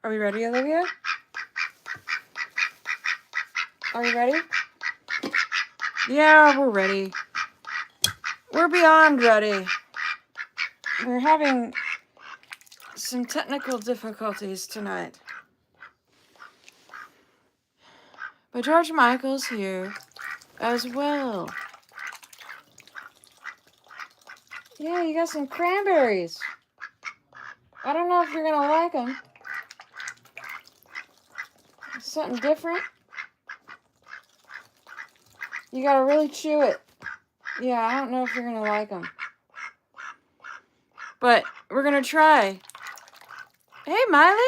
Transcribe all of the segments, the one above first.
Are we ready, Olivia? Are we ready? Yeah, we're ready. We're beyond ready. We're having some technical difficulties tonight. But George Michael's here as well. Yeah, you got some cranberries. I don't know if you're gonna like them. Something different. You gotta really chew it. Yeah, I don't know if you're gonna like them. But we're gonna try. Hey, Miley.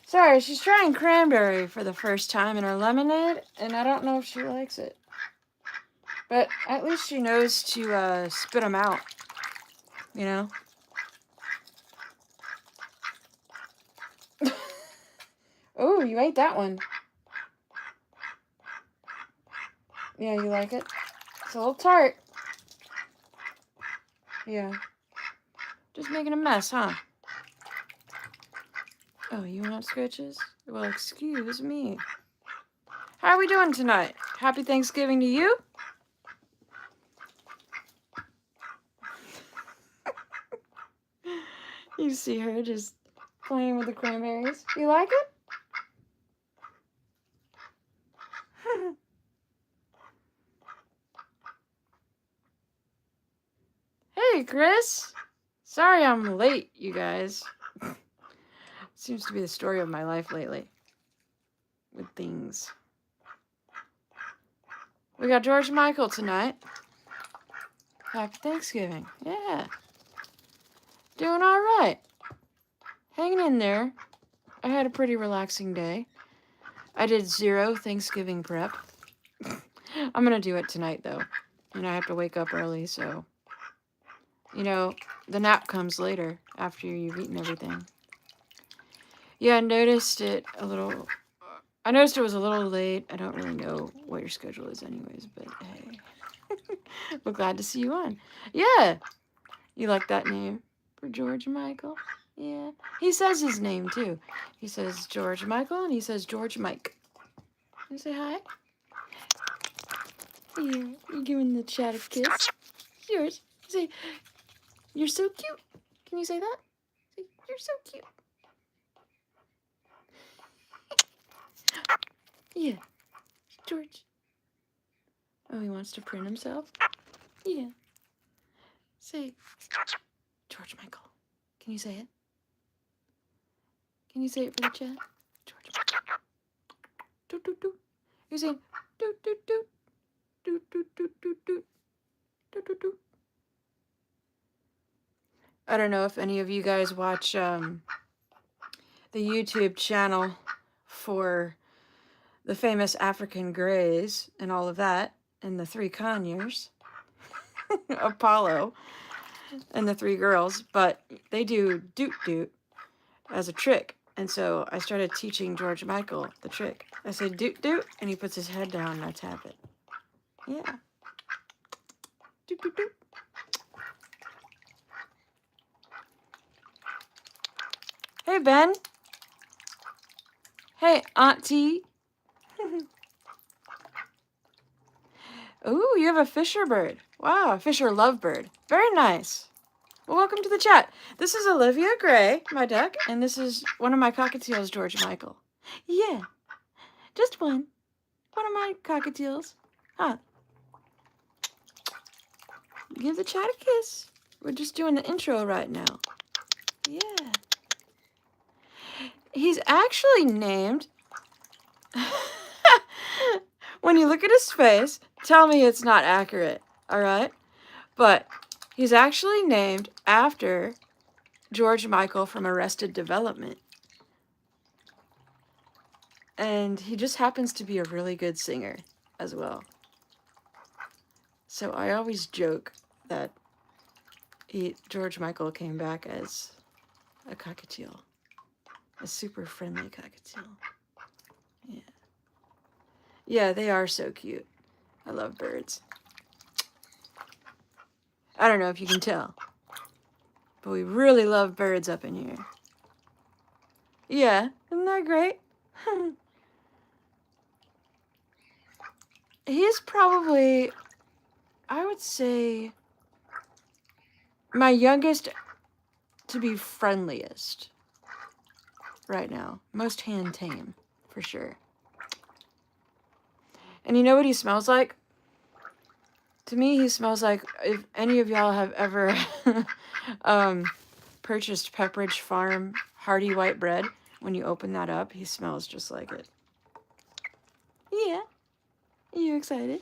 Sorry, she's trying cranberry for the first time in her lemonade, and I don't know if she likes it. But at least she knows to spit them out, you know? Oh, you ate that one. Yeah, you like it? It's a little tart. Yeah. Just making a mess, huh? Oh, you want scratches? Well, excuse me. How are we doing tonight? Happy Thanksgiving to you? You see her just playing with the cranberries. You like it? Hey, Chris. Sorry I'm late, you guys. Seems to be the story of my life lately. With things. We got George Michael tonight. Happy Thanksgiving. Yeah. Doing all right. Hanging in there. I had a pretty relaxing day. I did 0 Thanksgiving prep. I'm going to do it tonight, though. And I have to wake up early, so... You know, the nap comes later, after you've eaten everything. Yeah, I noticed it a little... I noticed it was a little late. I don't really know what your schedule is anyways, but hey. We're glad to see you on. Yeah! You like that name for George Michael? Yeah. He says his name, too. He says George Michael, and he says George Mike. Can you say hi? Yeah, you're giving the chat a kiss. Yours. Say, you're so cute. Can you say that? Say, you're so cute. Yeah. George. Oh, he wants to print himself? Yeah. Say, George Michael. Can you say it? Can you say it for the chat? George Michael. Doot, doot, doot. You're saying, doot, doot, doot. Doot, doot, doot, doot, doot. Doot, doot, doot. I don't know if any of you guys watch the YouTube channel for the famous African Greys and all of that, and the 3 Conyers, Apollo, and the 3 girls, but they do doot doot as a trick. And so I started teaching George Michael the trick. I said doot doot, and he puts his head down and I tap it. Yeah. Doot doot doot. Hey, Ben. Hey, Auntie. Ooh, you have a Fisher bird. Wow, a Fisher lovebird. Very nice. Well, welcome to the chat. This is Olivia Gray, my duck, and this is one of my cockatiels, George Michael. Yeah, just one. One of my cockatiels. Huh. Give the chat a kiss. We're just doing the intro right now. Yeah. He's actually named... When you look at his face, tell me it's not accurate, all right? But he's actually named after George Michael from Arrested Development. And he just happens to be a really good singer as well. So I always joke that George Michael came back as a cockatiel. A super friendly cockatiel. Yeah. Yeah, they are so cute. I love birds. I don't know if you can tell, but we really love birds up in here. Yeah, isn't that great? He's probably, I would say, my youngest to be friendliest right now. Most hand tame, for sure. And you know what he smells like? To me, he smells like, if any of y'all have ever purchased Pepperidge Farm Hearty White Bread, when you open that up, he smells just like it. Yeah. Are you excited?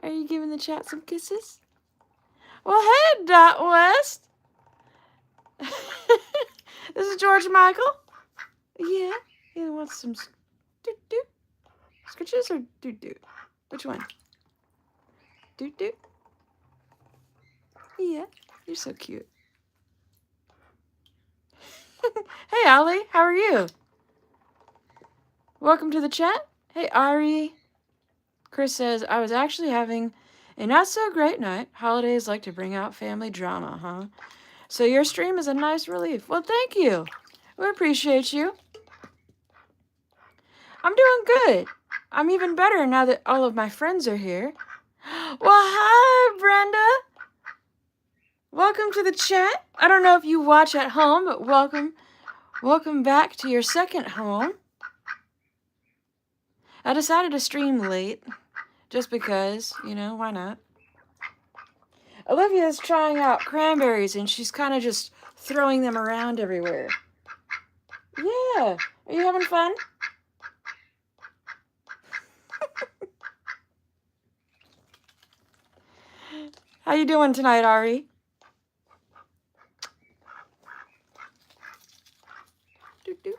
Are you giving the chat some kisses? Well, hey, Dot West. This is George Michael. Yeah. He wants some doo-doo. Scritches or doo-doo? Which one? Doo-doo? Yeah. You're so cute. Hey, Ollie. How are you? Welcome to the chat. Hey, Ari. Chris says, I was actually having a not-so-great night. Holidays like to bring out family drama, huh? So your stream is a nice relief. Well, thank you. We appreciate you. I'm doing good. I'm even better now that all of my friends are here. Well, hi, Brenda. Welcome to the chat. I don't know if you watch at home, but welcome back to your second home. I decided to stream late just because, you know, why not? Olivia is trying out cranberries and she's kind of just throwing them around everywhere. Yeah. Are you having fun? How you doing tonight, Ari? Doo-doo.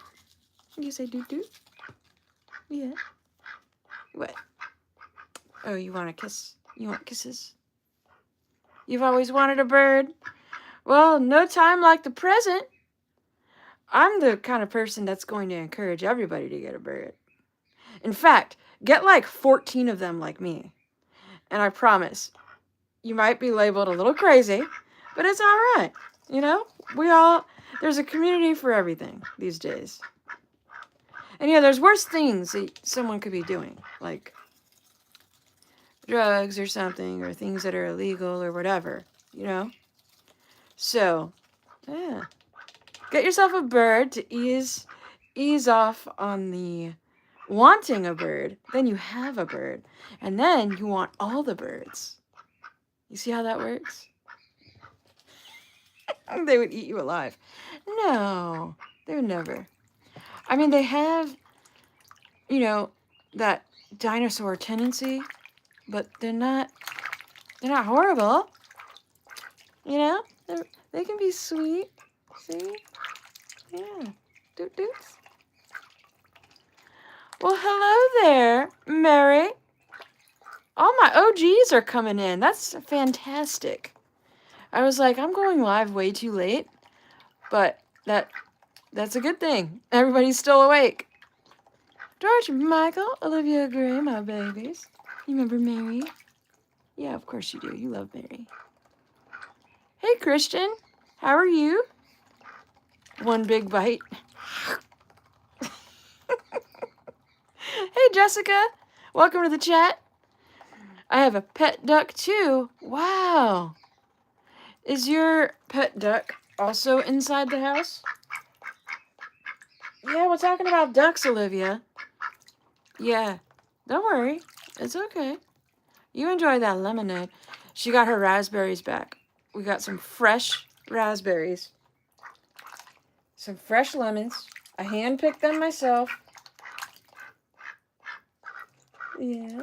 You say doo-doo? Yeah. What? Oh, you want a kiss? You want kisses? You've always wanted a bird? Well, no time like the present. I'm the kind of person that's going to encourage everybody to get a bird. In fact, get like 14 of them like me. And I promise, you might be labeled a little crazy, but it's all right. You know, there's a community for everything these days. And yeah, there's worse things that someone could be doing, like drugs or something, or things that are illegal or whatever, you know? So, yeah. Get yourself a bird to ease off on the wanting a bird. Then you have a bird. And then you want all the birds. You see how that works? They would eat you alive. No, they would never. I mean, they have, you know, that dinosaur tendency, but they're not horrible. You know, they can be sweet. See? Yeah. Doot doots. Well, hello there, Mary. All my OGs are coming in. That's fantastic. I was like, I'm going live way too late, but that's a good thing. Everybody's still awake. George, Michael, Olivia Gray, my babies. You remember Mary? Yeah, of course you do. You love Mary. Hey, Christian. How are you? One big bite. Hey, Jessica. Welcome to the chat. I have a pet duck, too. Wow. Is your pet duck also inside the house? Yeah, we're talking about ducks, Olivia. Yeah. Don't worry. It's okay. You enjoy that lemonade. She got her raspberries back. We got some fresh raspberries. Some fresh lemons. I hand-picked them myself. Yeah.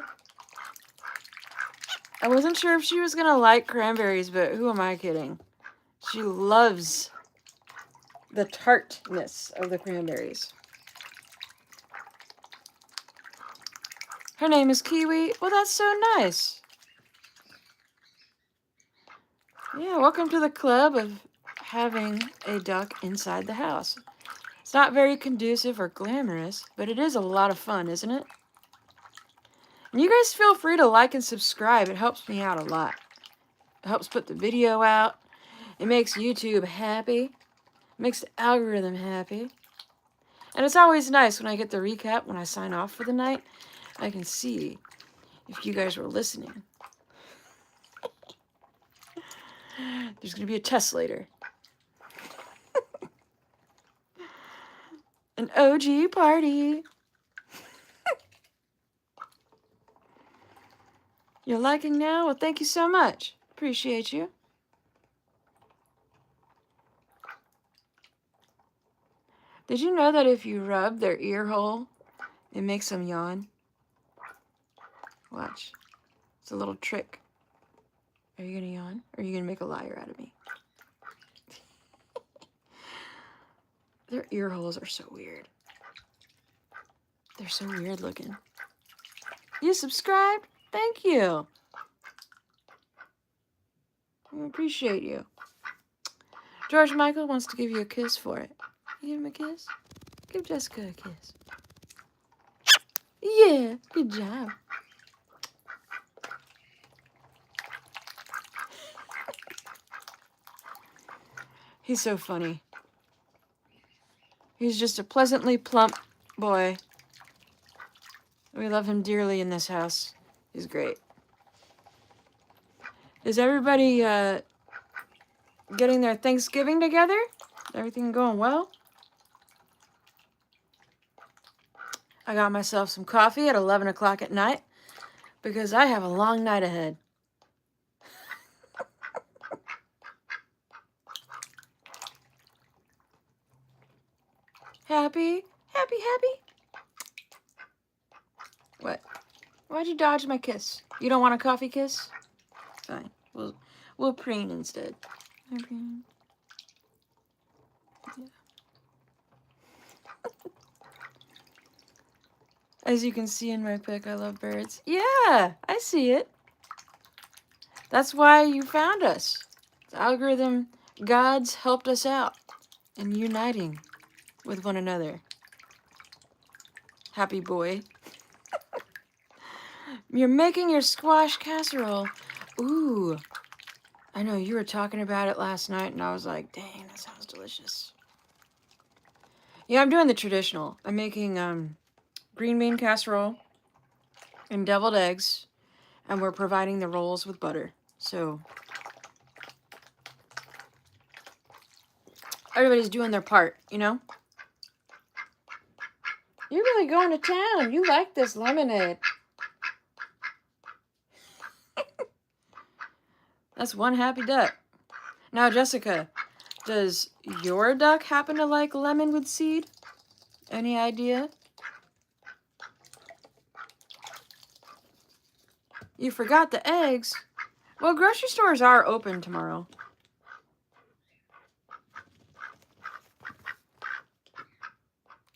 I wasn't sure if she was going to like cranberries, but who am I kidding? She loves the tartness of the cranberries. Her name is Kiwi. Well, that's so nice. Yeah, welcome to the club of having a duck inside the house. It's not very conducive or glamorous, but it is a lot of fun, isn't it? And you guys feel free to like and subscribe. It helps me out a lot. It helps put the video out. It makes YouTube happy. Makes the algorithm happy. And it's always nice when I get the recap when I sign off for the night. I can see if you guys were listening. There's going to be a test later. An OG party. You're liking now? Well, thank you so much. Appreciate you. Did you know that if you rub their ear hole, it makes them yawn? Watch. It's a little trick. Are you going to yawn? Or are you going to make a liar out of me? Their ear holes are so weird. They're so weird looking. You subscribed? Thank you. I appreciate you. George Michael wants to give you a kiss for it. You give him a kiss? Give Jessica a kiss. Yeah, good job. He's so funny. He's just a pleasantly plump boy. We love him dearly in this house. He's great. Is everybody getting their Thanksgiving together? Everything going well? I got myself some coffee at 11 o'clock at night because I have a long night ahead. Happy? Happy, happy? What? Why'd you dodge my kiss? You don't want a coffee kiss? Fine. We'll preen instead. Preen. Yeah. As you can see in my pic, I love birds. Yeah, I see it. That's why you found us. The algorithm gods helped us out in uniting with one another. Happy boy. You're making your squash casserole. Ooh. I know you were talking about it last night, and I was like, dang, that sounds delicious. Yeah, I'm doing the traditional. I'm making green bean casserole and deviled eggs, and we're providing the rolls with butter. So everybody's doing their part, you know? You're really going to town. You like this lemonade. That's one happy duck. Now, Jessica, does your duck happen to like lemon with seed? Any idea? You forgot the eggs. Well, grocery stores are open tomorrow.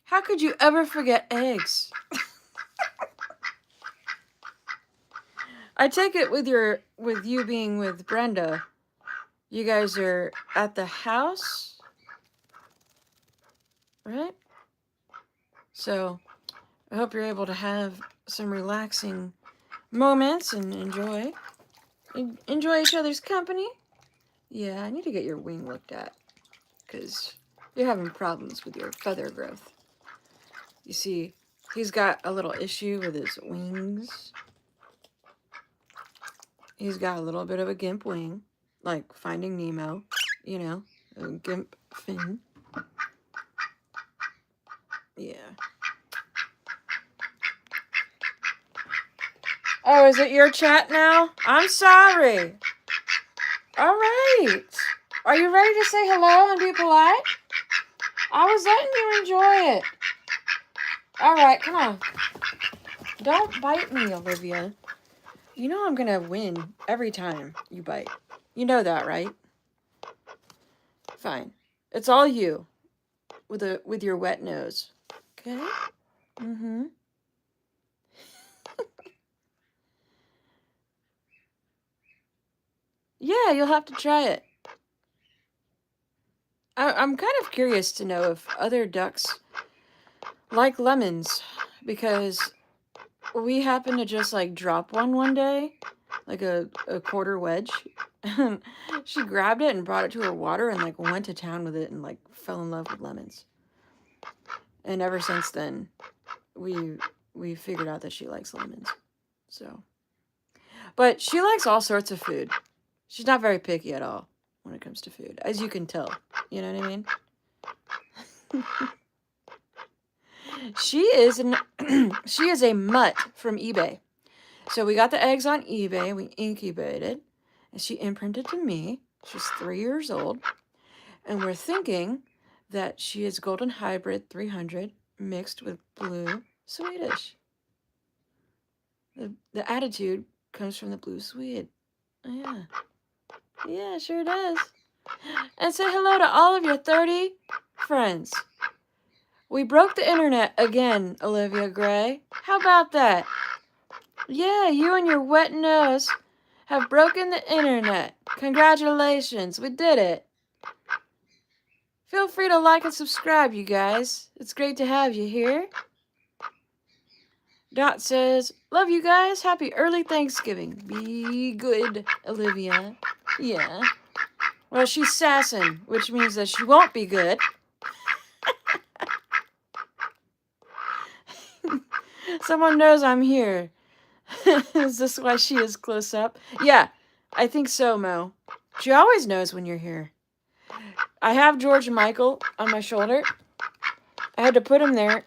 How could you ever forget eggs? I take it with you being with Brenda, you guys are at the house, right? So I hope you're able to have some relaxing moments and enjoy each other's company. Yeah, I need to get your wing looked at because you're having problems with your feather growth. You see, he's got a little issue with his wings. He's got a little bit of a gimp wing, like Finding Nemo, you know, a gimp fin. Yeah. Oh, is it your chat now? I'm sorry. All right. Are you ready to say hello and be polite? I was letting you enjoy it. All right, come on. Don't bite me, Olivia. You know I'm going to win every time you bite. You know that, right? Fine. It's all you with your wet nose. Okay? Mm-hmm. Yeah, you'll have to try it. I'm kind of curious to know if other ducks like lemons, because we happened to just like drop one day, like a quarter wedge, And she grabbed it and brought it to her water and like went to town with it and like fell in love with lemons. And ever since then, we figured out that she likes lemons. So, but she likes all sorts of food. She's not very picky at all when it comes to food, as you can tell. You know what I mean? She is a mutt from eBay. So we got the eggs on eBay. We incubated, and she imprinted to me. She's 3 years old, and we're thinking that she is Golden Hybrid 300 mixed with Blue Swedish. The attitude comes from the Blue Swede. Oh, yeah. Yeah, sure does. And say hello to all of your 30 friends. We broke the internet again, Olivia Gray. How about that? Yeah, you and your wet nose have broken the internet. Congratulations, we did it. Feel free to like and subscribe, you guys. It's great to have you here. Dot says, love you guys. Happy early Thanksgiving. Be good, Olivia. Yeah. Well, she's sassing, which means that she won't be good. Someone knows I'm here. Is this why she is close up? Yeah, I think so, Mo. She always knows when you're here. I have George and Michael on my shoulder. I had to put him there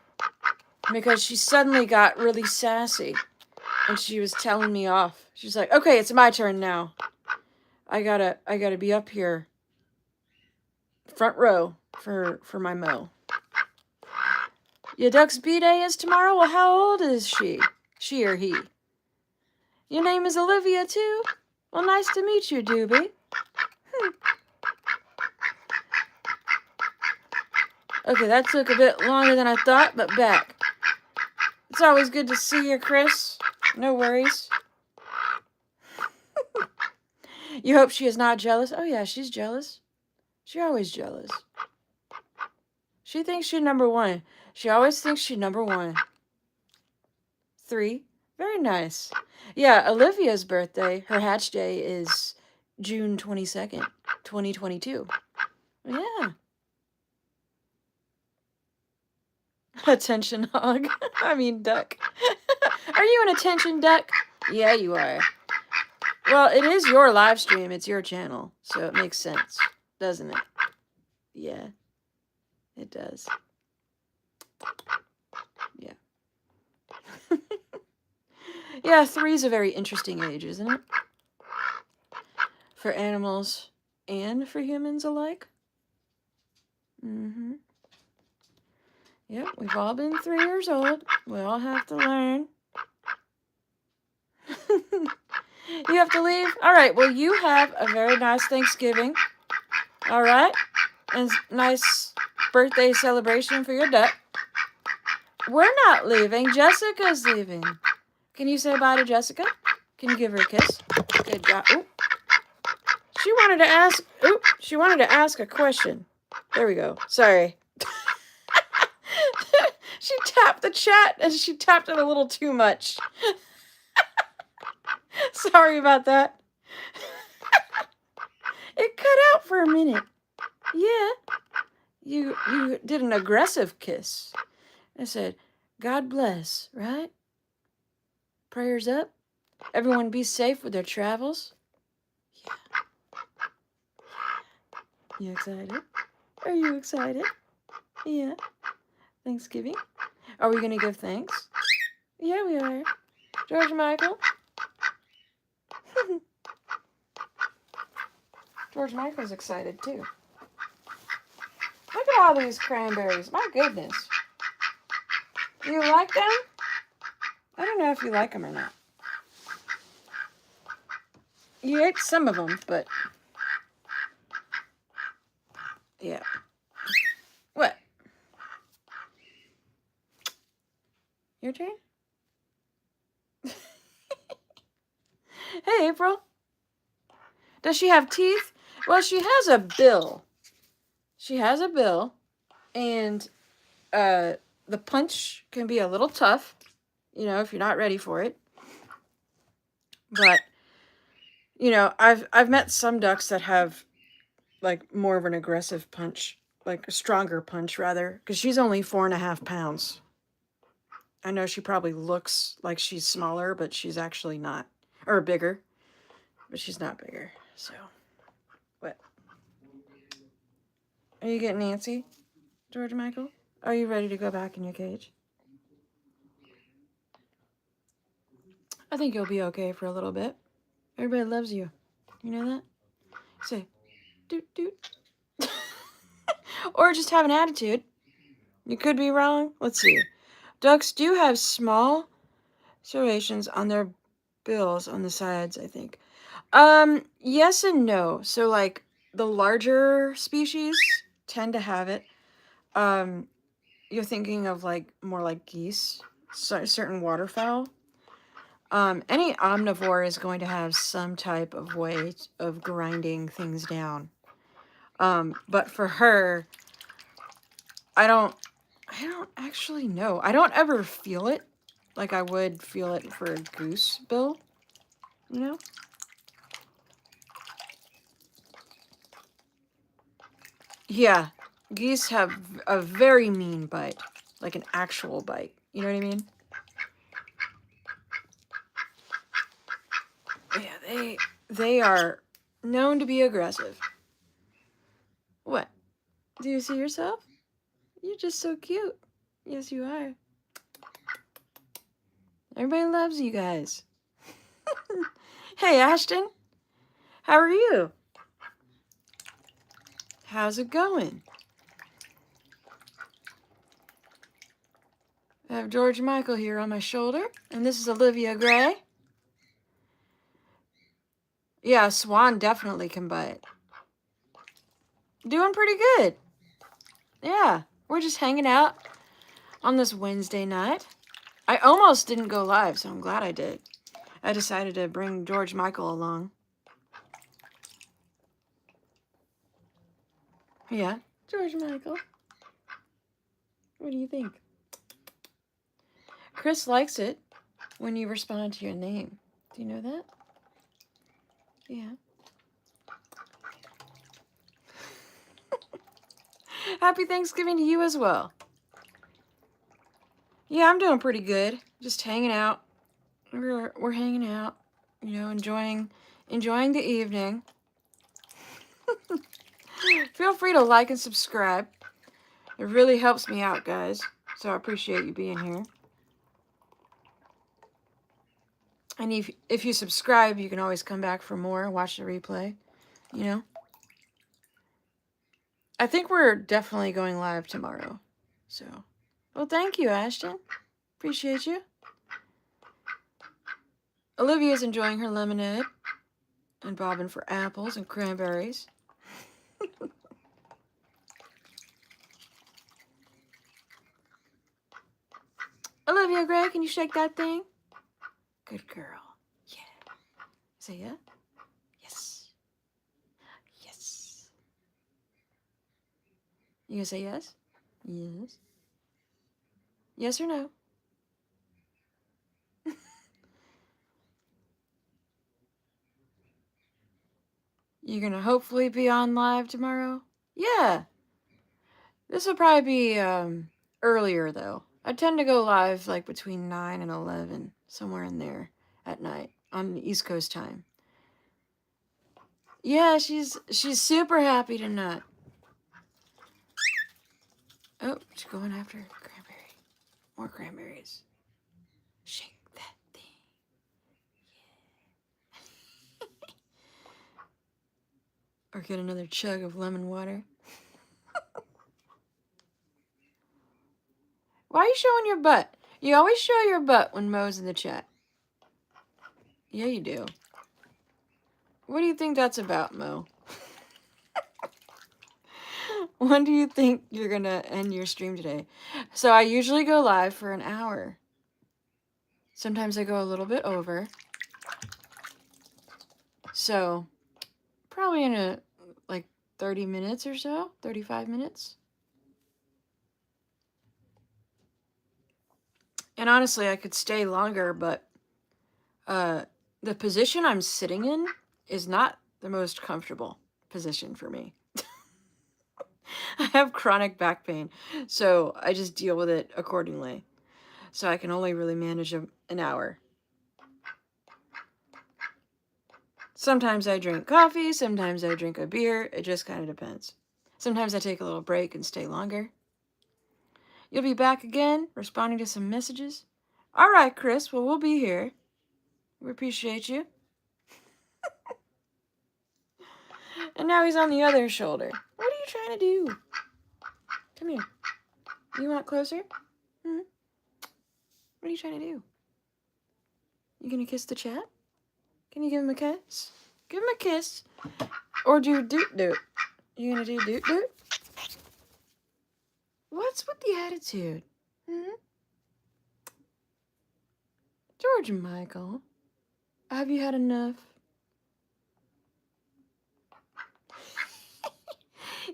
because she suddenly got really sassy. And she was telling me off. She's like, okay, it's my turn now. I gotta be up here. Front row for my Mo. Your duck's B-Day is tomorrow? Well, how old is she? She or he? Your name is Olivia, too? Well, nice to meet you, Doobie. Okay, that took a bit longer than I thought, but back. It's always good to see you, Chris. No worries. You hope she is not jealous? Oh, yeah, she's jealous. She's always jealous. She thinks she's number one. She always thinks she's number one. 3. Very nice. Yeah, Olivia's birthday, her hatch day, is June 22nd, 2022. Yeah. Attention hog. I mean duck. Are you an attention duck? Yeah, you are. Well, it is your live stream. It's your channel. So it makes sense, doesn't it? Yeah. It does. Yeah. Yeah, 3 is a very interesting age, isn't it? For animals and for humans alike. Mm-hmm. Yep, we've all been 3 years old. We all have to learn. You have to leave? All right, well, you have a very nice Thanksgiving. All right? And nice birthday celebration for your duck. We're not leaving. Jessica's leaving. Can you say bye to Jessica? Can you give her a kiss? Good job. Ooh. She wanted to ask a question. There we go. Sorry. She tapped the chat and she tapped it a little too much. Sorry about that. It cut out for a minute. Yeah. You did an aggressive kiss. I said, God bless, right? Prayers up. Everyone be safe with their travels. Yeah. You excited? Are you excited? Yeah. Thanksgiving? Are we going to give thanks? Yeah, we are. George Michael? George Michael's excited, too. Look at all these cranberries. My goodness. You like them? I don't know if you like them or not. You ate some of them, but... yeah. What? Your turn? Hey, April. Does she have teeth? Well, she has a bill. She has a bill, and the punch can be a little tough, you know, if you're not ready for it. But You know, I've met some ducks that have like more of an aggressive punch, like a stronger punch rather, because she's only 4.5 pounds. I know she probably looks like she's smaller, but she's actually not, or bigger, but she's not bigger. So, what? Are you getting antsy, George Michael? Are you ready to go back in your cage? I think you'll be okay for a little bit. Everybody loves you. You know that? Say, doot doot. Or just have an attitude. You could be wrong. Let's see. Ducks do have small serrations on their bills on the sides, I think. Yes and no. So like the larger species tend to have it. Um, you're thinking of like more like geese, certain waterfowl. Any omnivore is going to have some type of way of grinding things down. But for her, I don't actually know. I don't ever feel it like I would feel it for a goose bill, you know? Yeah, geese have a very mean bite, like an actual bite. You know what I mean? Yeah, they are known to be aggressive. What? Do you see yourself? You're just so cute. Yes, you are. Everybody loves you guys. Hey, Ashton. How are you? How's it going? I have George Michael here on my shoulder, and this is Olivia Gray. Yeah, Swan definitely can bite. Doing pretty good. Yeah, we're just hanging out on this Wednesday night. I almost didn't go live, so I'm glad I did. I decided to bring George Michael along. Yeah, George Michael. What do you think? Chris likes it when you respond to your name. Do you know that? Yeah. Happy Thanksgiving to you as well. Yeah, I'm doing pretty good. Just hanging out. We're hanging out, you know, enjoying the evening. Feel free to like and subscribe. It really helps me out, guys. So I appreciate you being here. And if you subscribe, you can always come back for more and watch the replay, you know? I think we're definitely going live tomorrow. So, well, thank you, Ashton. Appreciate you. Olivia's enjoying her lemonade and bobbing for apples and cranberries. Olivia Gray, can you shake that thing? Good girl. Yeah. Say yeah? Yes. Yes. You gonna say yes? Yes. Yes or no? You're gonna hopefully be on live tomorrow? Yeah. This will probably be earlier though. I tend to go live like between 9 and 11, somewhere in there at night on East Coast time. Yeah, she's super happy to nut. Oh, she's going after cranberry. More cranberries. Shake that thing. Yeah. Or get another chug of lemon water. Why are you showing your butt? You always show your butt when Mo's in the chat. Yeah, you do. What do you think that's about, Mo? When do you think you're gonna end your stream today? So I usually go live for an hour. Sometimes I go a little bit over. So probably in a like 30 minutes or so, 35 minutes. And honestly, I could stay longer, but the position I'm sitting in is not the most comfortable position for me. I have chronic back pain, so I just deal with it accordingly. So I can only really manage an hour. Sometimes I drink coffee, sometimes I drink a beer. It just kind of depends. Sometimes I take a little break and stay longer. You'll be back again, responding to some messages. All right, Chris. Well, we'll be here. We appreciate you. And now he's on the other shoulder. What are you trying to do? Come here. You want closer? Hmm? What are you trying to do? You gonna kiss the chat? Can you give him a kiss? Give him a kiss. Or do doot doot. You gonna do doot doot? What's with the attitude? Hmm? George Michael, have you had enough?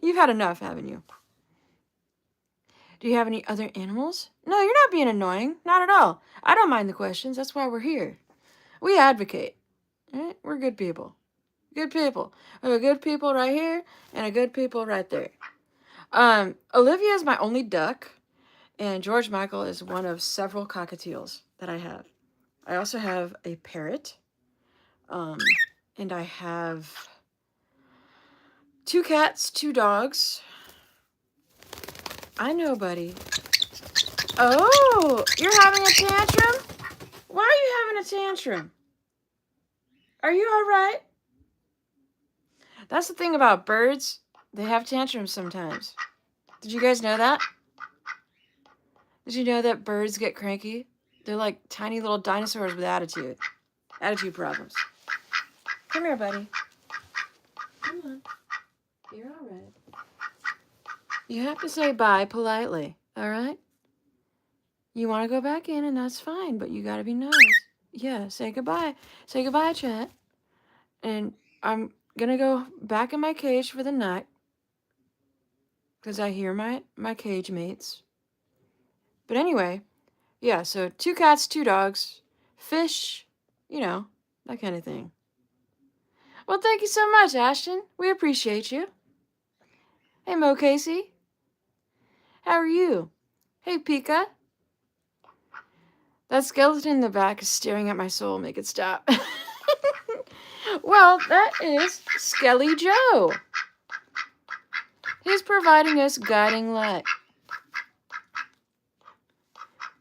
You've had enough, haven't you? Do you have any other animals? No, you're not being annoying. Not at all. I don't mind the questions. That's why we're here. We advocate. Right? We're good people. Good people. We have good people right here and a good people right there. Olivia is my only duck, and George Michael is one of several cockatiels that I have. I also have a parrot, and I have 2 cats, 2 dogs. I know, buddy. Oh, you're having a tantrum? Why are you having a tantrum? Are you all right? That's the thing about birds. They have tantrums sometimes. Did you guys know that? Did you know that birds get cranky? They're like tiny little dinosaurs with attitude problems. Come here, buddy. Come on. You're all right. You have to say bye politely, all right? You want to go back in, and that's fine, but you got to be nice. Yeah, say goodbye. Say goodbye, chat. And I'm going to go back in my cage for the night because I hear my cage mates. But anyway, yeah, so 2 cats, 2 dogs, fish, that kind of thing. Well, thank you so much, Ashton. We appreciate you. Hey, Mo Casey. How are you? Hey, Pika. That skeleton in the back is staring at my soul. Make it stop. Well, that is Skelly Joe. He's providing us guiding light.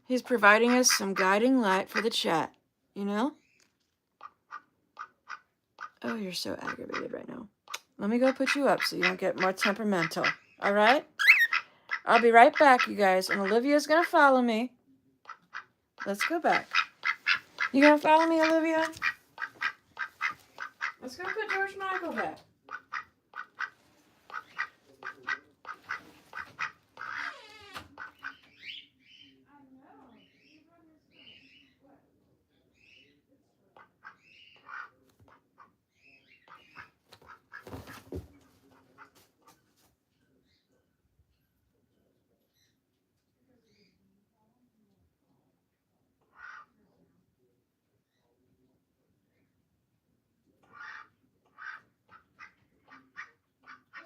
He's providing us some guiding light for the chat, you know? Oh, you're so aggravated right now. Let me go put you up so you don't get more temperamental, all right? I'll be right back, you guys, and Olivia's gonna follow me. Let's go back. You gonna follow me, Olivia? Let's go put George Michael back.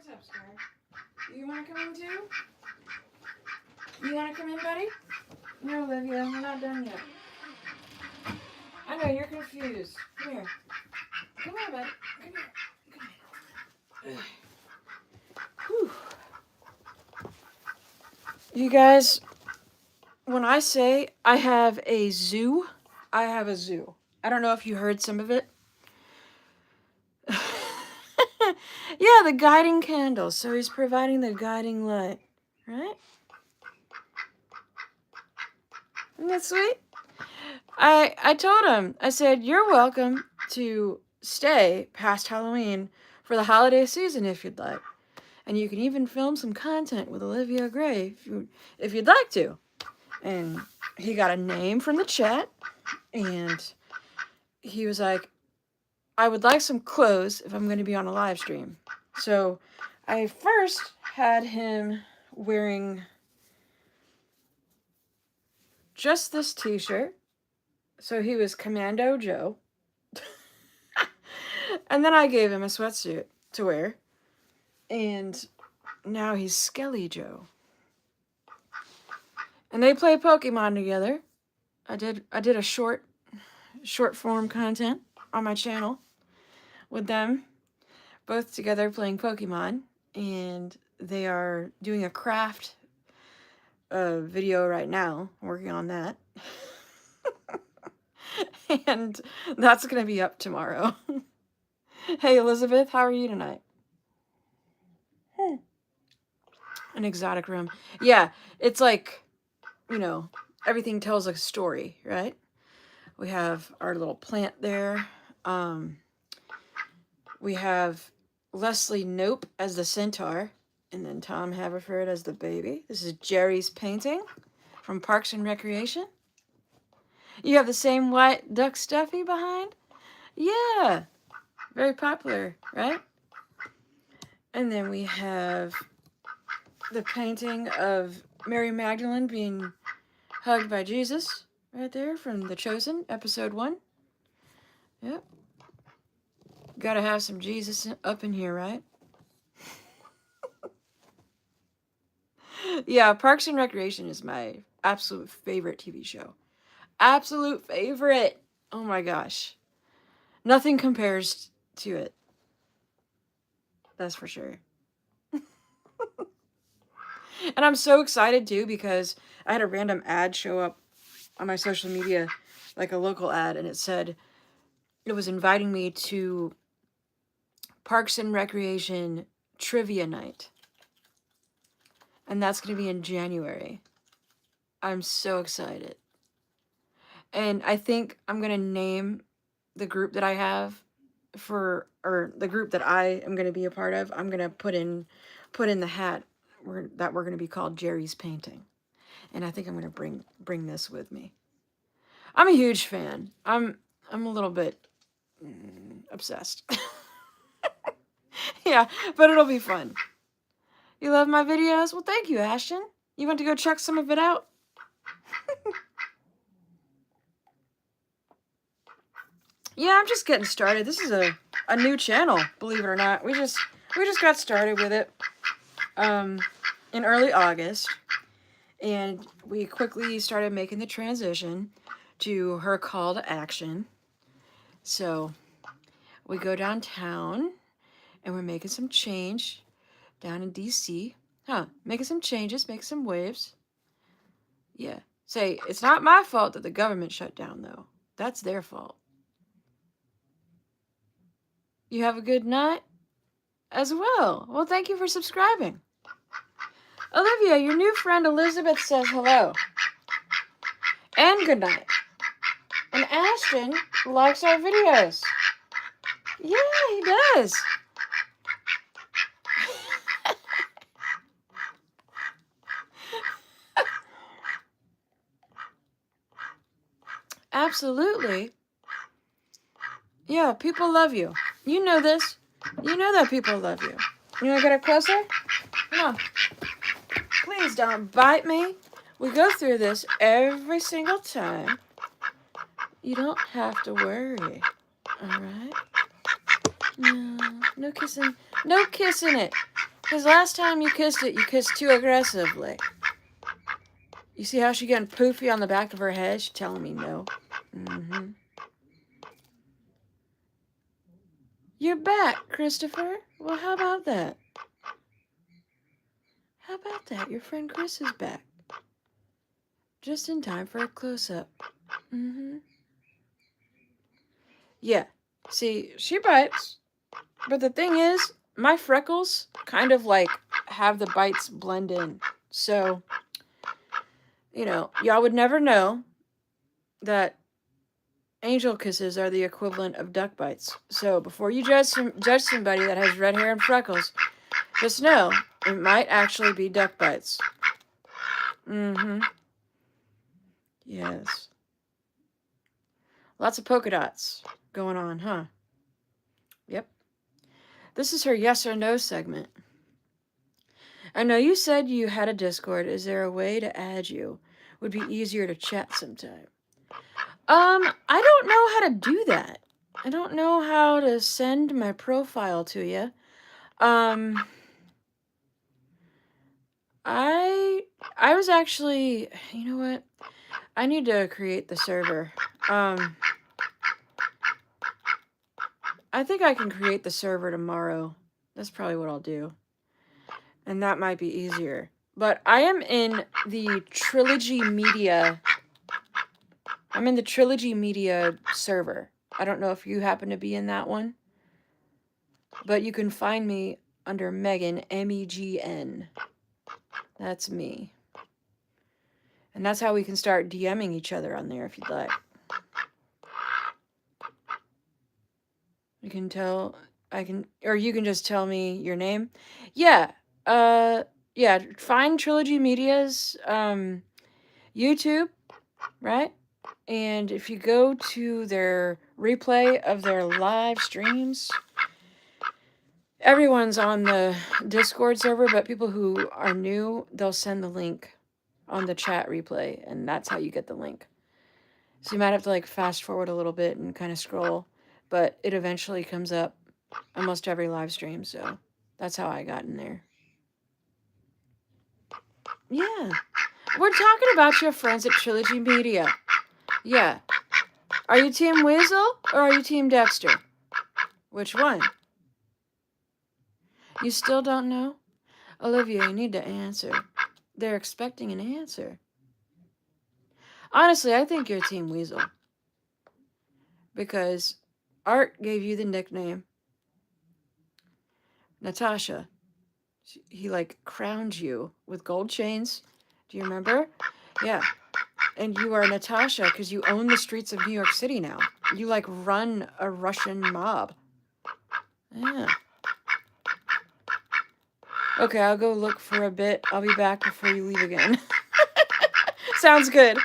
What's up, Sky? You wanna come in too? You wanna come in, buddy? No, Olivia, we're not done yet. I know, you're confused. Come here. Come here, buddy. Come here. Whew. You guys, when I say I have a zoo, I have a zoo. I don't know if you heard some of it. Yeah, the guiding candle. So he's providing the guiding light, right? Isn't that sweet? I told him, I said, you're welcome to stay past Halloween for the holiday season if you'd like. And you can even film some content with Olivia Gray if you'd like to. And he got a name from the chat, and he was like, I would like some clothes if I'm going to be on a live stream. So I first had him wearing just this t-shirt. So he was Commando Joe. And then I gave him a sweatsuit to wear. And now he's Skelly Joe. And they play Pokemon together. I did a short form content on my channel with them, both together playing Pokemon, and they are doing a craft video right now, working on that. And that's going to be up tomorrow. Hey, Elizabeth, how are you tonight? An exotic room. Yeah, it's like, you know, everything tells a story, right? We have our little plant there. We have Leslie Nope as the centaur, and then Tom Haverford as the baby. This is Jerry's painting from Parks and Recreation. You have the same white duck stuffy behind? Yeah, very popular, right? And then we have the painting of Mary Magdalene being hugged by Jesus right there from The Chosen, episode 1. Yep. Gotta have some Jesus up in here, right? Yeah, Parks and Recreation is my absolute favorite TV show. Absolute favorite. Oh my gosh. Nothing compares to it. That's for sure. And I'm so excited too because I had a random ad show up on my social media, like a local ad, and it said it was inviting me to Parks and Recreation Trivia Night. And that's going to be in January. I'm so excited. And I think I'm going to name the group that I have or the group that I am going to be a part of. I'm going to put in the hat that we're going to be called Jerry's Painting. And I think I'm going to bring this with me. I'm a huge fan. I'm a little bit obsessed. Yeah, but it'll be fun. You love my videos? Well, thank you, Ashton. You want to go check some of it out? Yeah, I'm just getting started. This is a new channel, believe it or not. We just got started with it in early August, and we quickly started making the transition to her call to action. So we go downtown, and we're making some change down in DC. Making some changes, making some waves. Yeah. Say, it's not my fault that the government shut down, though. That's their fault. You have a good night as well. Well, thank you for subscribing. Olivia, your new friend Elizabeth says hello. And good night. And Ashton likes our videos. Yeah, he does. Absolutely. Yeah, people love you. You know this. You know that people love you. You want to get up closer? Come on. Please don't bite me. We go through this every single time. You don't have to worry. Alright? No kissing. No kissing it. Because last time you kissed it, you kissed too aggressively. You see how she's getting poofy on the back of her head? She's telling me no. Mm-hmm. You're back, Christopher. Well, how about that? How about that? Your friend Chris is back. Just in time for a close-up. Mm-hmm. Yeah. See, she bites. But the thing is, my freckles kind of like have the bites blend in. So, you know, y'all would never know that angel kisses are the equivalent of duck bites. So before you judge somebody that has red hair and freckles, just know it might actually be duck bites. Mm-hmm. Yes. Lots of polka dots going on, huh? Yep. This is her yes or no segment. I know you said you had a Discord. Is there a way to add you? Would be easier to chat sometime. I don't know how to do that. I don't know how to send my profile to you. I was actually, you know what? I need to create the server. I think I can create the server tomorrow. That's probably what I'll do. And that might be easier. But I am in the Trilogy Media. I'm in the Trilogy Media server. I don't know if you happen to be in that one. But you can find me under Megan, MEGN. That's me. And that's how we can start DMing each other on there if you'd like. You can tell, or you can just tell me your name. Yeah, yeah, find Trilogy Media's, YouTube, right? And if you go to their replay of their live streams, everyone's on the Discord server, but people who are new, they'll send the link on the chat replay, and that's how you get the link. So you might have to like fast forward a little bit and kind of scroll, but it eventually comes up almost every live stream, so that's how I got in there. Yeah. We're talking about your friends at Trilogy Media. Yeah. Are you Team Weasel or are you Team Dexter? Which one? You still don't know? Olivia, you need to answer. They're expecting an answer. Honestly, I think you're Team Weasel. Because Art gave you the nickname Natasha. He like crowned you with gold chains. Do you remember? Yeah. And you are Natasha because you own the streets of New York City now. You like run a Russian mob. Yeah. Okay, I'll go look for a bit. I'll be back before you leave again. Sounds good.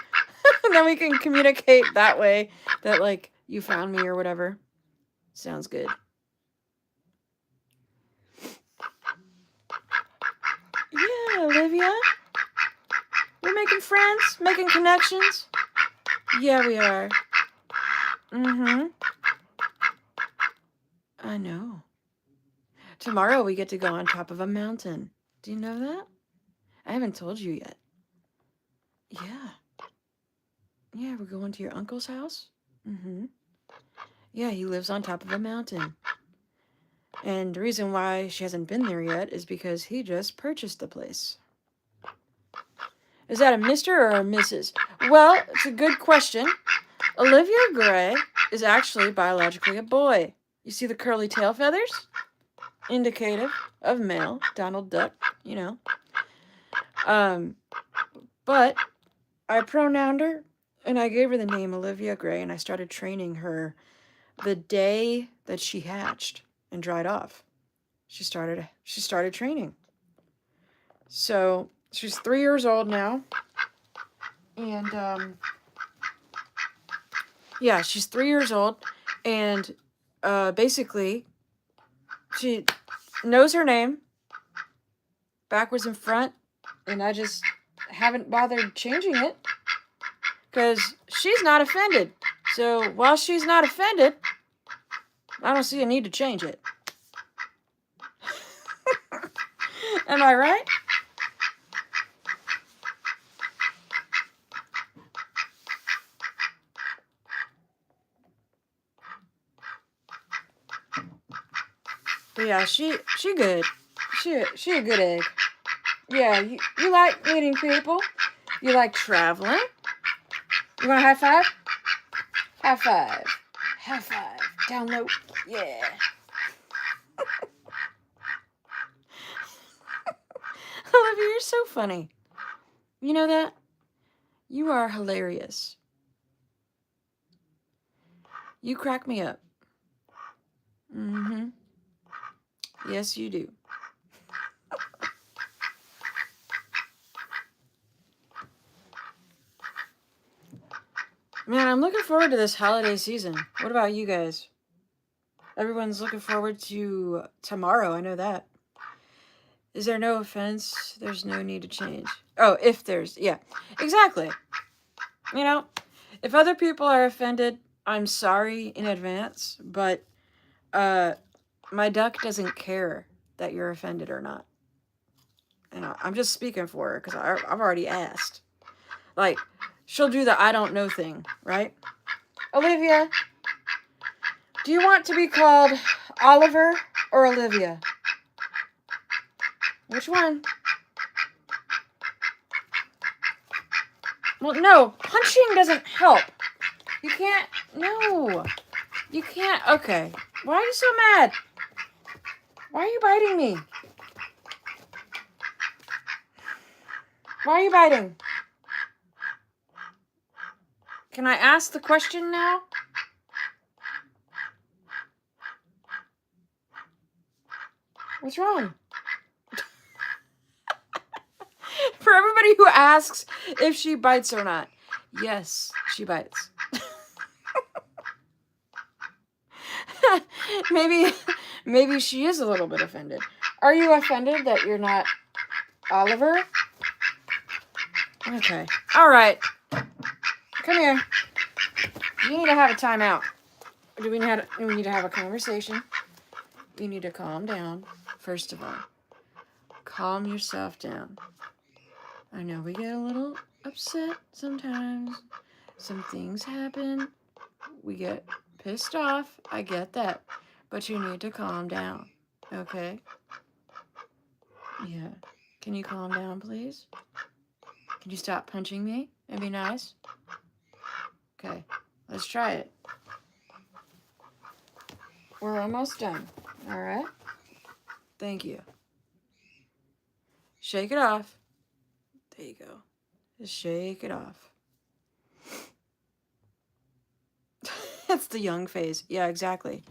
And then we can communicate that way that like you found me or whatever. Sounds good. Yeah, Olivia. We're making friends, making connections. Yeah, we are. Mm-hmm. I know. Tomorrow we get to go on top of a mountain. Do you know that? I haven't told you yet. Yeah. Yeah, we're going to your uncle's house. Mm-hmm. Yeah, he lives on top of a mountain. And the reason why she hasn't been there yet is because he just purchased the place. Is that a Mr. or a Mrs.? Well, it's a good question. Olivia Gray is actually biologically a boy. You see the curly tail feathers? Indicative of male, Donald Duck, you know. But I pronouned her and I gave her the name Olivia Gray, and I started training her the day that she hatched and dried off. She started training. So she's 3 years old now. And yeah, she's 3 years old, and basically she knows her name backwards and front, and I just haven't bothered changing it because she's not offended. So while she's not offended, I don't see a need to change it. Am I right? But yeah, she good. She a good egg. Yeah, you like meeting people. You like traveling. You want a high five? High five. High five. Down low. Yeah. Olivia, you're so funny. You know that? You are hilarious. You crack me up. Mm-hmm. Yes, you do. Man, I'm looking forward to this holiday season. What about you guys? Everyone's looking forward to tomorrow. I know that. Is there no offense? There's no need to change. Oh, if there's, yeah, exactly. You know, if other people are offended, I'm sorry in advance, but my duck doesn't care that you're offended or not. And I'm just speaking for her because I've already asked. Like, she'll do the I don't know thing, right? Olivia, do you want to be called Oliver or Olivia? Which one? Well, no, punching doesn't help. You can't, no. You can't, okay. Why are you so mad? Why are you biting me? Why are you biting? Can I ask the question now? What's wrong? For everybody who asks if she bites or not, yes, she bites. maybe she is a little bit offended. Are you offended that you're not Oliver? Okay. All right. Come here. You need to have a timeout. Do we need to have a conversation? You need to calm down, first of all. Calm yourself down. I know we get a little upset sometimes. Some things happen. We get pissed off. I get that. But you need to calm down. Okay? Yeah. Can you calm down, please? Can you stop punching me and be nice? Okay. Let's try it. We're almost done. All right? Thank you. Shake it off. There you go. Just shake it off. That's the young phase. Yeah, exactly.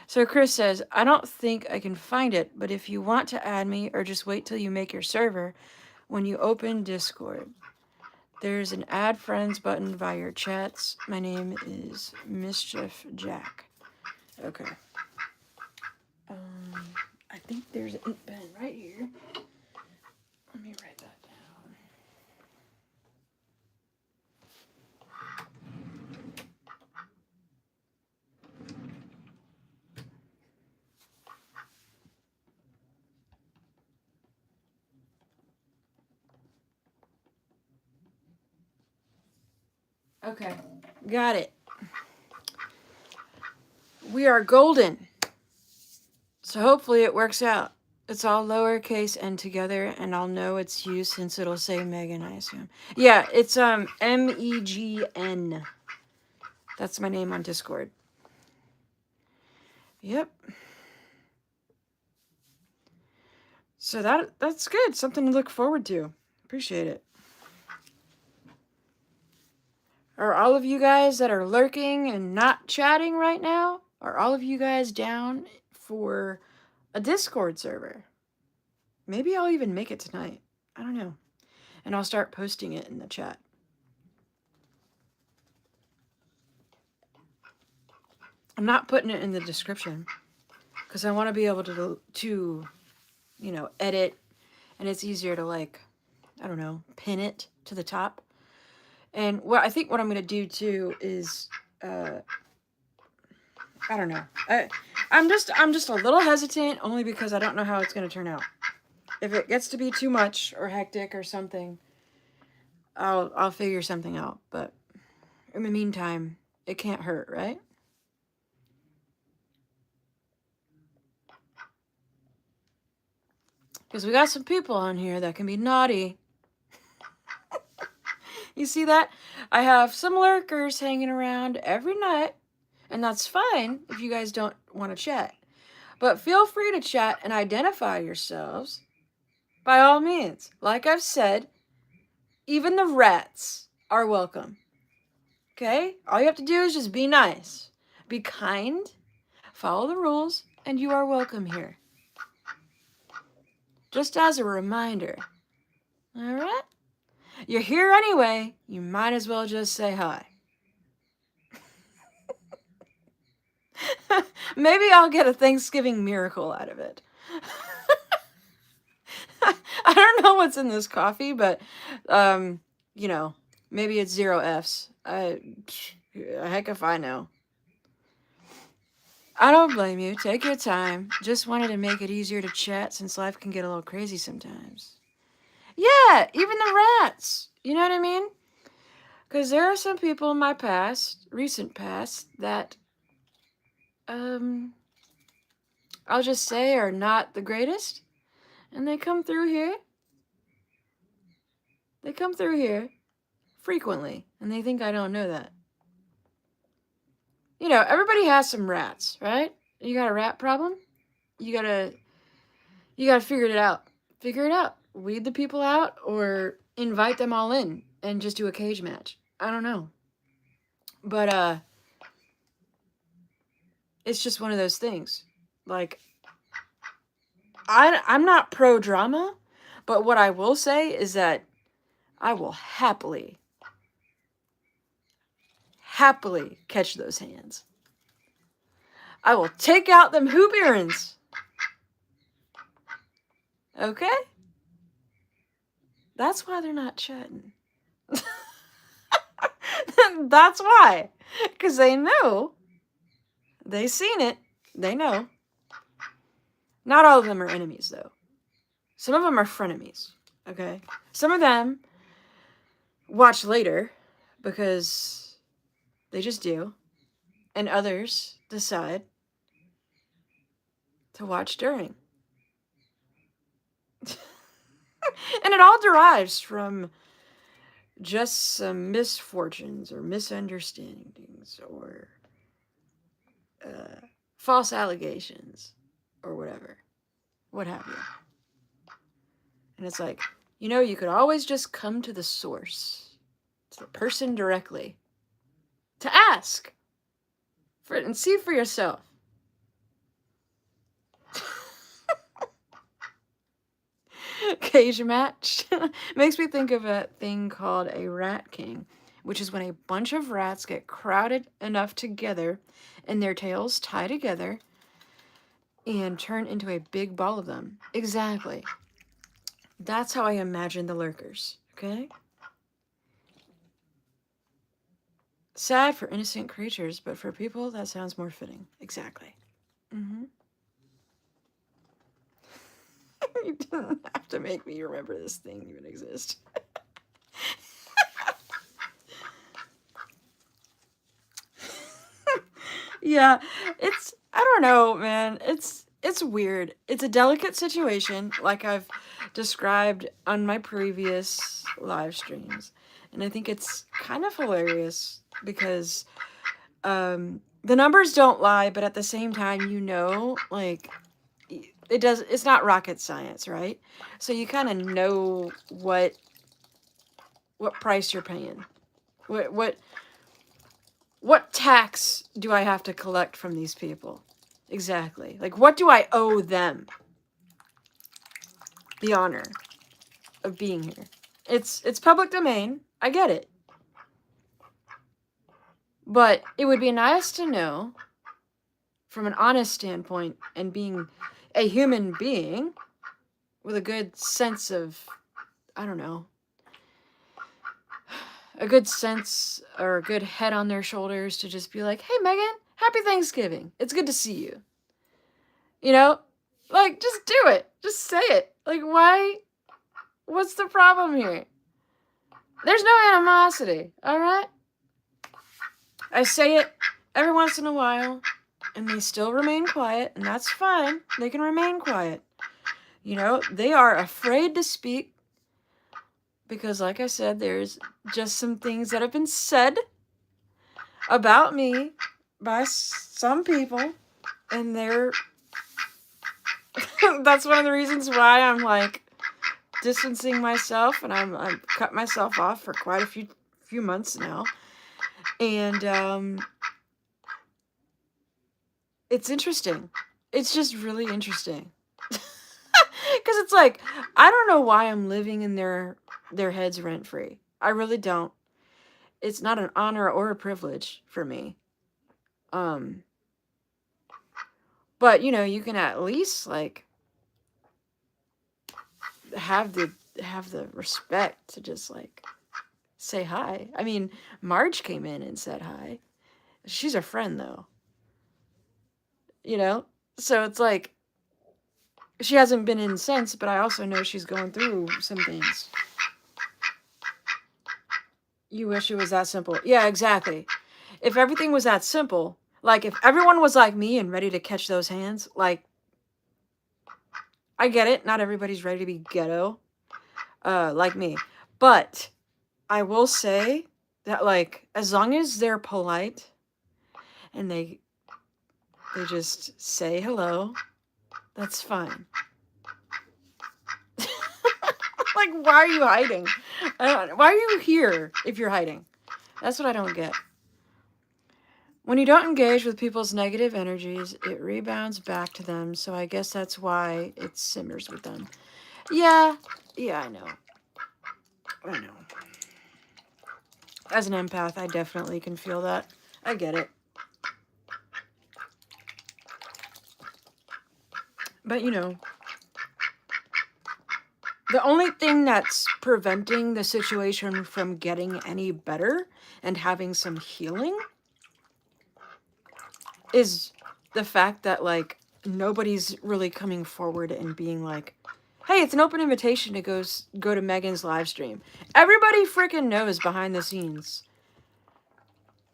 So Chris says, I don't think I can find it, but if you want to add me or just wait till you make your server, when you open Discord, there's an add friends button by your chats. My name is Mischief Jack. Okay. I think there's an ink pen right here. Let me write that down. Okay. Got it. We are golden. So hopefully it works out. It's all lowercase and together, and I'll know it's you since it'll say Megan, I assume. Yeah, it's MEGN. That's my name on Discord. Yep. So that's good. Something to look forward to. Appreciate it. Are all of you guys that are lurking and not chatting right now, are all of you guys down for a Discord server? Maybe I'll even make it tonight. I don't know. And I'll start posting it in the chat. I'm not putting it in the description because I want to be able to edit, and it's easier to, like, I don't know, pin it to the top. And I think what I'm going to do too is, I don't know. I'm just a little hesitant only because I don't know how it's going to turn out. If it gets to be too much or hectic or something, I'll figure something out. But in the meantime, it can't hurt, right? Because we got some people on here that can be naughty. You see that? I have some lurkers hanging around every night, and that's fine if you guys don't want to chat. But feel free to chat and identify yourselves by all means. Like I've said, even the rats are welcome. Okay? All you have to do is just be nice, be kind, follow the rules, and you are welcome here. Just as a reminder. All right? You're here anyway. You might as well just say hi. Maybe I'll get a Thanksgiving miracle out of it. I don't know what's in this coffee, but, maybe it's 0 Fs. Heck if I know. I don't blame you. Take your time. Just wanted to make it easier to chat since life can get a little crazy sometimes. Yeah, even the rats. You know what I mean? Because there are some people in my past, recent past, that, I'll just say are not the greatest. And they come through here. They come through here frequently. And they think I don't know that. You know, everybody has some rats, right? You got a rat problem? You gotta figure it out. Figure it out. Weed the people out or invite them all in and just do a cage match. I don't know. But it's just one of those things. Like, I'm not pro drama, but what I will say is that I will happily catch those hands. I will take out them hoop errands. Okay? That's why they're not chatting. That's why. Because they know. They seen it. They know. Not all of them are enemies, though. Some of them are frenemies. Okay? Some of them watch later because they just do. And others decide to watch during. And it all derives from just some misfortunes or misunderstandings or false allegations or whatever. What have you. And it's like, you know, you could always just come to the source, to the person directly, to ask for it and see for yourself. Cage match makes me think of a thing called a rat king, which is when a bunch of rats get crowded enough together and their tails tie together and turn into a big ball of them. Exactly. That's how I imagine the lurkers, okay? Sad for innocent creatures, but for people, that sounds more fitting. Exactly. Mm-hmm. You didn't have to make me remember this thing even exists. Yeah, I don't know, man. It's weird. It's a delicate situation, like I've described on my previous live streams. And I think it's kind of hilarious because the numbers don't lie, but at the same time, you know, like it's not rocket science, right? So you kind of know what price you're paying. What tax do I have to collect from these people? Exactly. Like, what do I owe them? The honor of being here. It's public domain. I get it. But it would be nice to know, from an honest standpoint and being a human being with a good sense of, I don't know, a good sense or a good head on their shoulders to just be like, hey, Megan, happy Thanksgiving. It's good to see you. You know? Like, just do it. Just say it. Like, why? What's the problem here? There's no animosity, alright? I say it every once in a while, and they still remain quiet, and that's fine. They can remain quiet. You know, they are afraid to speak because, like I said, there's just some things that have been said about me by some people, and they're that's one of the reasons why I'm like distancing myself, and I'm cut myself off for quite a few months now. And it's interesting. It's just really interesting. Because it's like, I don't know why I'm living in their heads rent free. I really don't. It's not an honor or a privilege for me. But you know, you can at least like have the respect to just like say hi. I mean, Marge came in and said hi. She's a friend, though. You know? So it's like, she hasn't been in since, but I also know she's going through some things. You wish it was that simple. Yeah, exactly. If everything was that simple, like if everyone was like me and ready to catch those hands, like, I get it. Not everybody's ready to be ghetto, like me. But I will say that, like, as long as they're polite and they just say hello, that's fine. Like, why are you hiding? Why are you here if you're hiding? That's what I don't get. When you don't engage with people's negative energies, it rebounds back to them, so I guess that's why it simmers with them. Yeah, I know. I know. As an empath, I definitely can feel that. I get it. But, you know, the only thing that's preventing the situation from getting any better and having some healing is the fact that, like, nobody's really coming forward and being like, hey, it's an open invitation to go to Megan's live stream. Everybody freaking knows behind the scenes.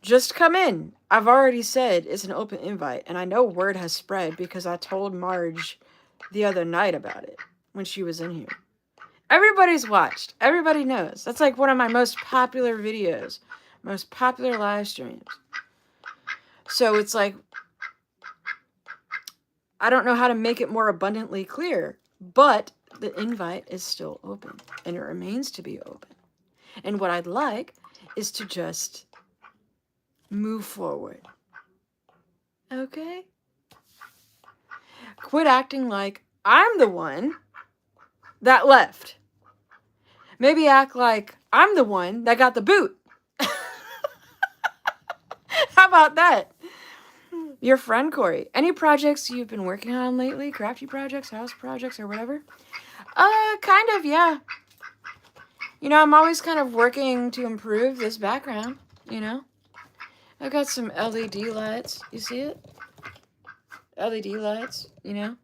Just come in. I've already said it's an open invite, and I know word has spread because I told Marge the other night about it when she was in here. Everybody's watched. Everybody knows. That's like one of my most popular videos, most popular live streams. So it's like, I don't know how to make it more abundantly clear, but the invite is still open, and it remains to be open. And what I'd like is to just move forward. Okay? Quit acting like I'm the one that left. Maybe act like I'm the one that got the boot. How about that? Your friend Corey. Any projects you've been working on lately? Crafty projects, house projects, or whatever? Kind of, yeah. You know, I'm always kind of working to improve this background, you know? I've got some LED lights. You see it? LED lights, you know?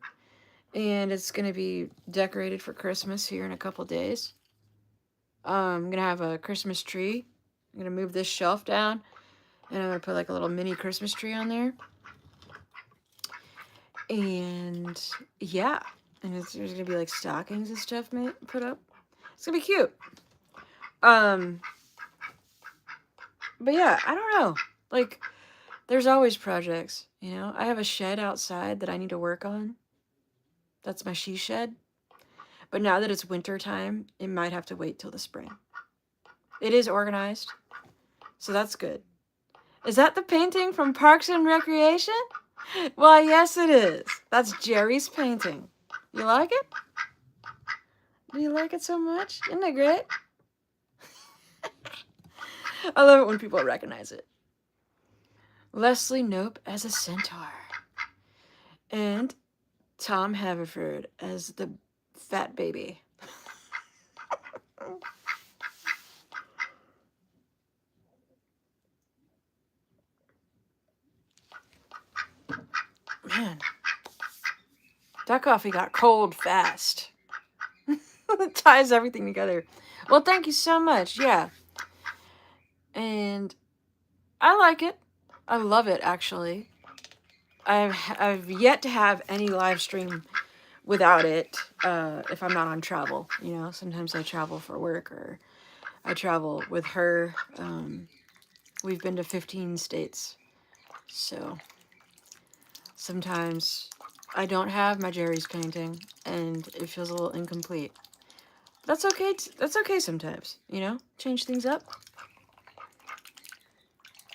And it's going to be decorated for Christmas here in a couple days. I'm going to have a Christmas tree. I'm going to move this shelf down, and I'm going to put like a little mini Christmas tree on there. And yeah, and there's going to be like stockings and stuff put up. It's going to be cute. But yeah, I don't know. Like, there's always projects, you know? I have a shed outside that I need to work on. That's my she shed. But now that it's winter time, it might have to wait till the spring. It is organized, so that's good. Is that the painting from Parks and Recreation? Well, yes, it is. That's Jerry's painting. You like it? Do you like it so much? Isn't it great? I love it when people recognize it. Leslie Knope as a centaur. And Tom Haverford as the fat baby. Man, that coffee got cold fast. It ties everything together. Well, thank you so much. Yeah. And I like it. I love it, actually. I've yet to have any live stream without it if I'm not on travel. You know, sometimes I travel for work or I travel with her. We've been to 15 states. So sometimes I don't have my Jerry's painting and it feels a little incomplete. That's okay. That's okay sometimes, you know? Change things up.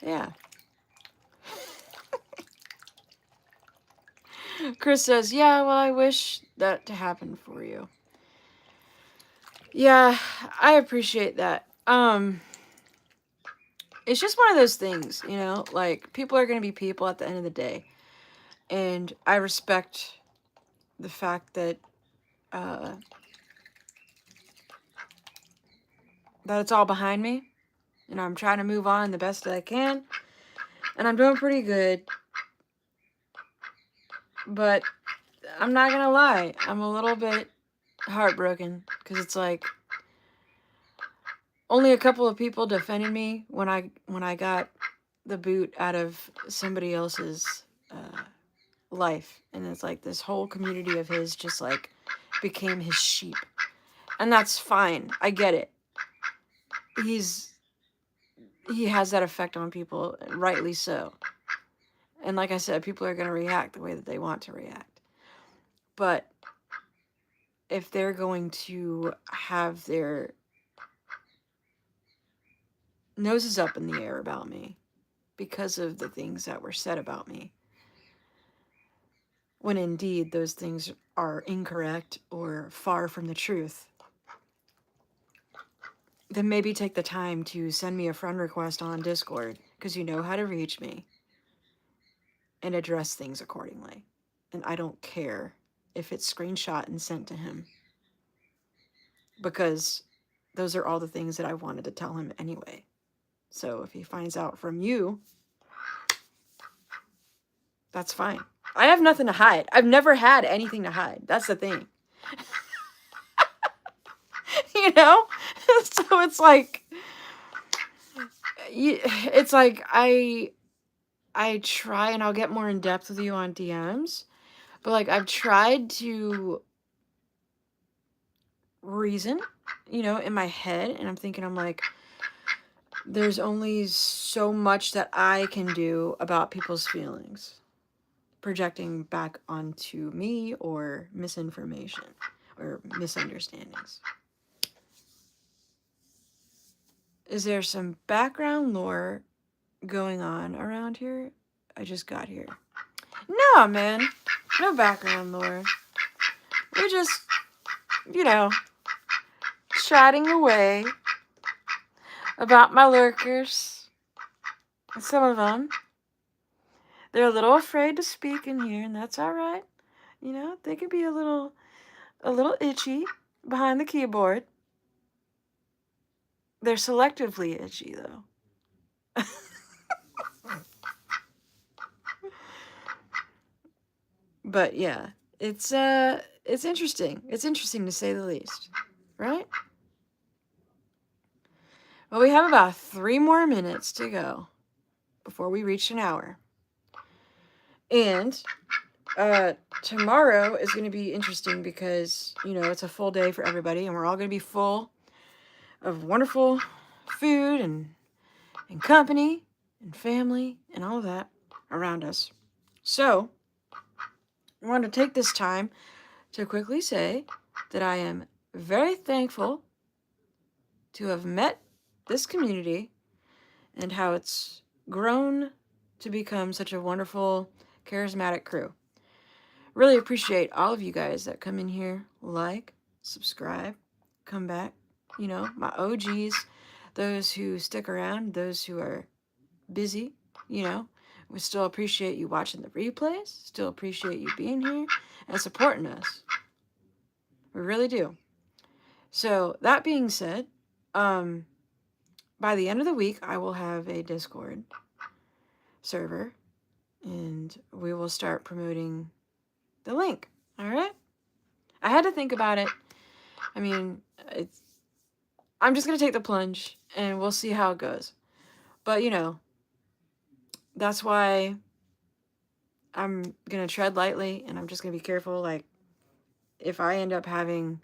Yeah. Chris says, yeah, well, I wish that to happen for you. Yeah, I appreciate that. It's just one of those things, you know? Like, people are going to be people at the end of the day. And I respect the fact that that it's all behind me. And I'm trying to move on the best that I can. And I'm doing pretty good. But I'm not going to lie. I'm a little bit heartbroken. Because it's like, only a couple of people defended me when I got the boot out of somebody else's life. And it's like this whole community of his just like became his sheep. And that's fine. I get it. He has that effect on people, rightly so. And like I said, people are going to react the way that they want to react. But if they're going to have their noses up in the air about me because of the things that were said about me, when indeed those things are incorrect or far from the truth, then maybe take the time to send me a friend request on Discord, because you know how to reach me, and address things accordingly. And I don't care if it's screenshot and sent to him, because those are all the things that I wanted to tell him anyway. So if he finds out from you, that's fine. I have nothing to hide. I've never had anything to hide. That's the thing. You know? So it's like, I try, and I'll get more in depth with you on DMs, but like I've tried to reason, in my head, and I'm like, there's only so much that I can do about people's feelings projecting back onto me, or misinformation or misunderstandings. Is there some background lore going on around here? I just got here. No, man. No background lore. We're just, chatting away about my lurkers. Some of them, they're a little afraid to speak in here, and that's all right. They could be a little itchy behind the keyboard. They're selectively itchy, though. But yeah, it's interesting. It's interesting to say the least, right? Well, we have about 3 more minutes to go before we reach an hour. And tomorrow is going to be interesting because, it's a full day for everybody, and we're all going to be full of wonderful food and company and family and all of that around us. So, I want to take this time to quickly say that I am very thankful to have met this community and how it's grown to become such a wonderful, charismatic crew. Really appreciate all of you guys that come in here, like, subscribe, come back. My OGs, those who stick around, those who are busy, we still appreciate you watching the replays, still appreciate you being here and supporting us. We really do. So, that being said, by the end of the week, I will have a Discord server, and we will start promoting the link. All right? I had to think about it. I mean, I'm just going to take the plunge, and we'll see how it goes. But, that's why I'm going to tread lightly, and I'm just going to be careful. Like, if I end up having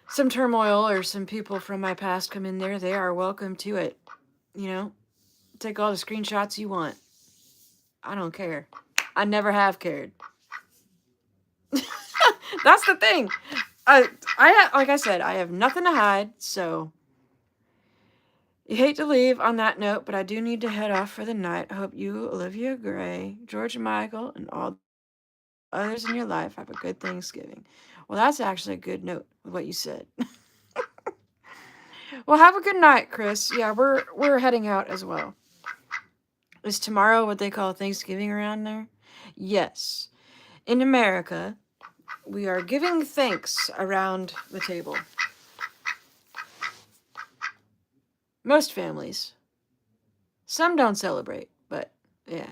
some turmoil or some people from my past come in there, they are welcome to it. Take all the screenshots you want. I don't care. I never have cared. That's the thing. Like I said, I have nothing to hide, so you hate to leave on that note, but I do need to head off for the night. I hope you, Olivia Gray, George Michael, and all others in your life have a good Thanksgiving. Well, that's actually a good note with what you said. Well, have a good night, Chris. Yeah, we're heading out as well. Is tomorrow what they call Thanksgiving around there? Yes. In America, we are giving thanks around the table. Most families. Some don't celebrate, but yeah.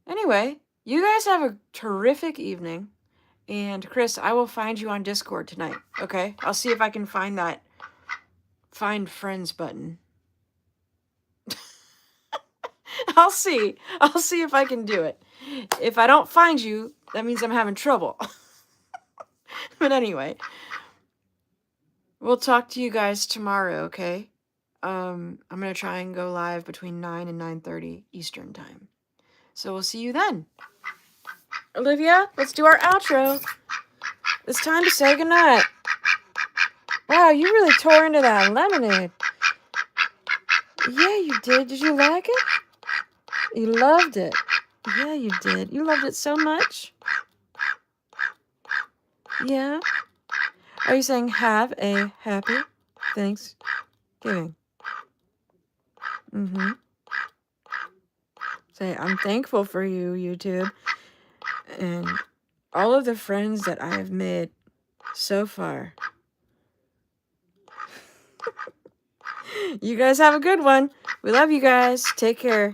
Anyway, you guys have a terrific evening. And Chris, I will find you on Discord tonight, okay? I'll see if I can find that find friends button. I'll see. I'll see if I can do it. If I don't find you, that means I'm having trouble. But anyway, we'll talk to you guys tomorrow, okay? I'm going to try and go live between 9 and 9:30 Eastern time. So we'll see you then. Olivia, let's do our outro. It's time to say goodnight. Wow, you really tore into that lemonade. Yeah, you did. Did you like it? You loved it. Yeah, you did. You loved it so much. Yeah? Are you saying have a happy Thanksgiving? Mm-hmm. Say, I'm thankful for you, YouTube, and all of the friends that I have made so far. You guys have a good one. We love you guys. Take care.